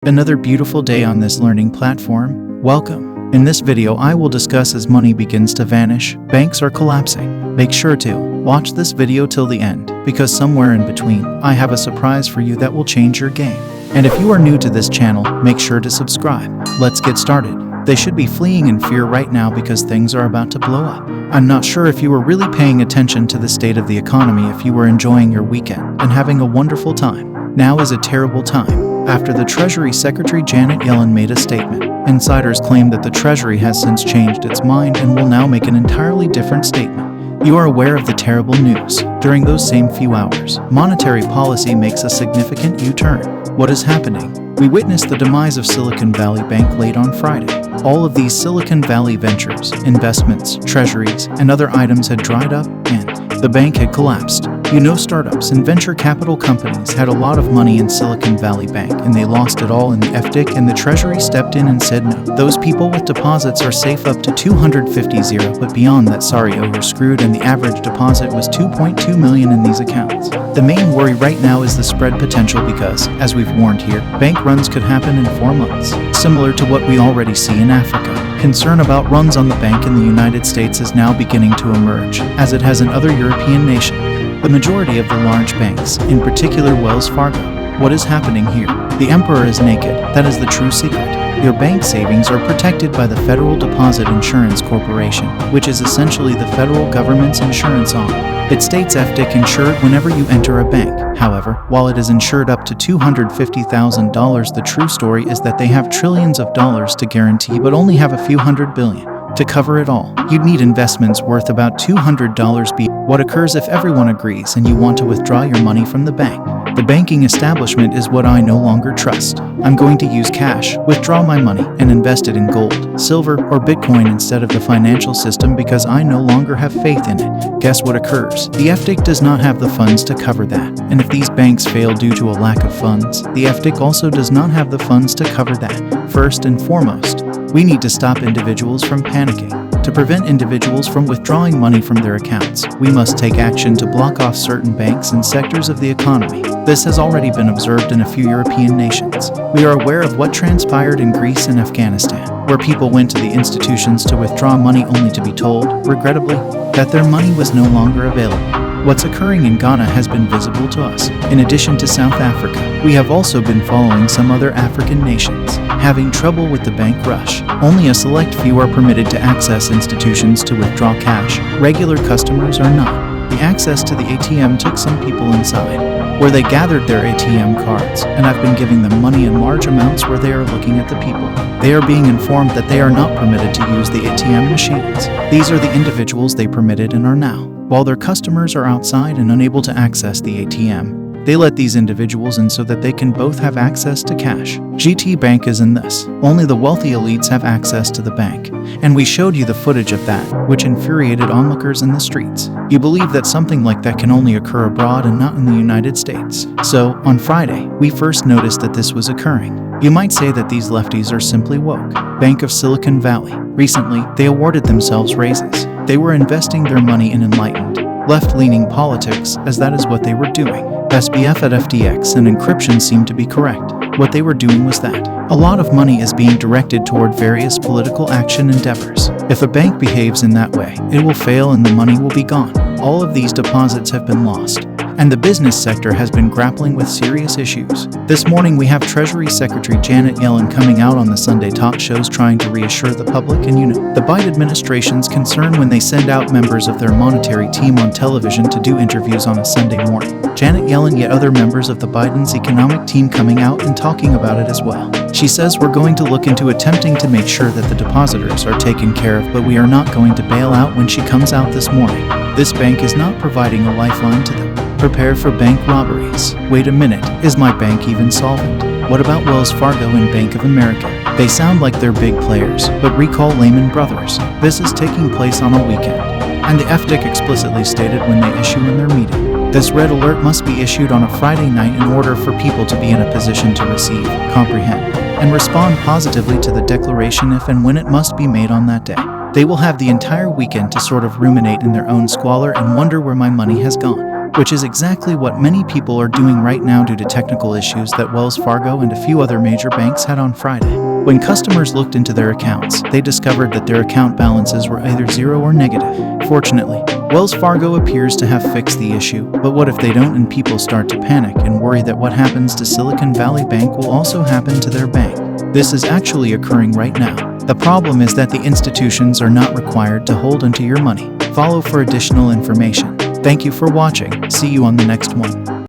Another beautiful day on this learning platform. Welcome. In this video I will discuss as money begins to vanish, banks are collapsing. Make sure to watch this video till the end, because somewhere in between, I have a surprise for you that will change your game. And if you are new to this channel, make sure to subscribe. Let's get started. They should be fleeing in fear right now because things are about to blow up. I'm not sure if you were really paying attention to the state of the economy if you were enjoying your weekend and having a wonderful time. Now is a terrible time. After the Treasury Secretary Janet Yellen made a statement, insiders claim that the Treasury has since changed its mind and will now make an entirely different statement. You are aware of the terrible news. During those same few hours, monetary policy makes a significant U-turn. What is happening? We witnessed the demise of Silicon Valley Bank late on Friday. All of these Silicon Valley ventures, investments, treasuries, and other items had dried up, and the bank had collapsed. Startups and venture capital companies had a lot of money in Silicon Valley Bank, and they lost it all in the FDIC, and the Treasury stepped in and said no. Those people with deposits are safe up to $250,000, but beyond that, you're screwed, and the average deposit was $2.2 million in these accounts. The main worry right now is the spread potential because, as we've warned here, bank runs could happen in 4 months, similar to what we already see in Africa. Concern about runs on the bank in the United States is now beginning to emerge, as it has in other European nations. The majority of the large banks, in particular Wells Fargo. What is happening here? The emperor is naked. That is the true secret. Your bank savings are protected by the Federal Deposit Insurance Corporation, which is essentially the federal government's insurance arm. It states FDIC insured whenever you enter a bank. However, while it is insured up to $250,000, the true story is that they have trillions of dollars to guarantee but only have a few $100 billion. To cover it all, you'd need investments worth about $200. What occurs if everyone agrees and you want to withdraw your money from the bank? The banking establishment is what I no longer trust. I'm going to use cash, withdraw my money, and invest it in gold, silver, or Bitcoin instead of the financial system because I no longer have faith in it. Guess what occurs? The FDIC does not have the funds to cover that. And if these banks fail due to a lack of funds, the FDIC also does not have the funds to cover that. First and foremost, we need to stop individuals from panicking. To prevent individuals from withdrawing money from their accounts, we must take action to block off certain banks and sectors of the economy. This has already been observed in a few European nations. We are aware of what transpired in Greece and Afghanistan, where people went to the institutions to withdraw money only to be told, regrettably, that their money was no longer available. What's occurring in Ghana has been visible to us. In addition to South Africa, we have also been following some other African nations, having trouble with the bank rush. Only a select few are permitted to access institutions to withdraw cash. Regular customers are not. The access to the ATM took some people inside, where they gathered their ATM cards, and I've been giving them money in large amounts where they are looking at the people. They are being informed that they are not permitted to use the ATM machines. These are the individuals they permitted and are now. While their customers are outside and unable to access the ATM, they let these individuals in so that they can both have access to cash. GT Bank is in this. Only the wealthy elites have access to the bank. And we showed you the footage of that, which infuriated onlookers in the streets. You believe that something like that can only occur abroad and not in the United States. So, on Friday, we first noticed that this was occurring. You might say that these lefties are simply woke. Bank of Silicon Valley. Recently, they awarded themselves raises. They were investing their money in enlightened, left-leaning politics, as that is what they were doing. SBF at FTX and encryption seemed to be correct. What they were doing was that a lot of money is being directed toward various political action endeavors. If a bank behaves in that way, it will fail and the money will be gone. All of these deposits have been lost, and the business sector has been grappling with serious issues. This morning we have Treasury Secretary Janet Yellen coming out on the Sunday talk shows trying to reassure the public, and the Biden administration's concern when they send out members of their monetary team on television to do interviews on a Sunday morning. Janet Yellen, yet other members of the Biden's economic team coming out and talking about it as well. She says we're going to look into attempting to make sure that the depositors are taken care of, but we are not going to bail out when she comes out this morning. This bank is not providing a lifeline to them. Prepare for bank robberies. Wait a minute, is my bank even solvent? What about Wells Fargo and Bank of America? They sound like they're big players, but recall Lehman Brothers. This is taking place on a weekend, and the FDIC explicitly stated when they issue in their meeting. This red alert must be issued on a Friday night in order for people to be in a position to receive, comprehend, and respond positively to the declaration if and when it must be made on that day. They will have the entire weekend to sort of ruminate in their own squalor and wonder where my money has gone. which is exactly what many people are doing right now due to technical issues that Wells Fargo and a few other major banks had on Friday. When customers looked into their accounts, they discovered that their account balances were either zero or negative. Fortunately, Wells Fargo appears to have fixed the issue, but what if they don't and people start to panic and worry that what happens to Silicon Valley Bank will also happen to their bank? This is actually occurring right now. The problem is that the institutions are not required to hold onto your money. Follow for additional information. Thank you for watching. See you on the next one.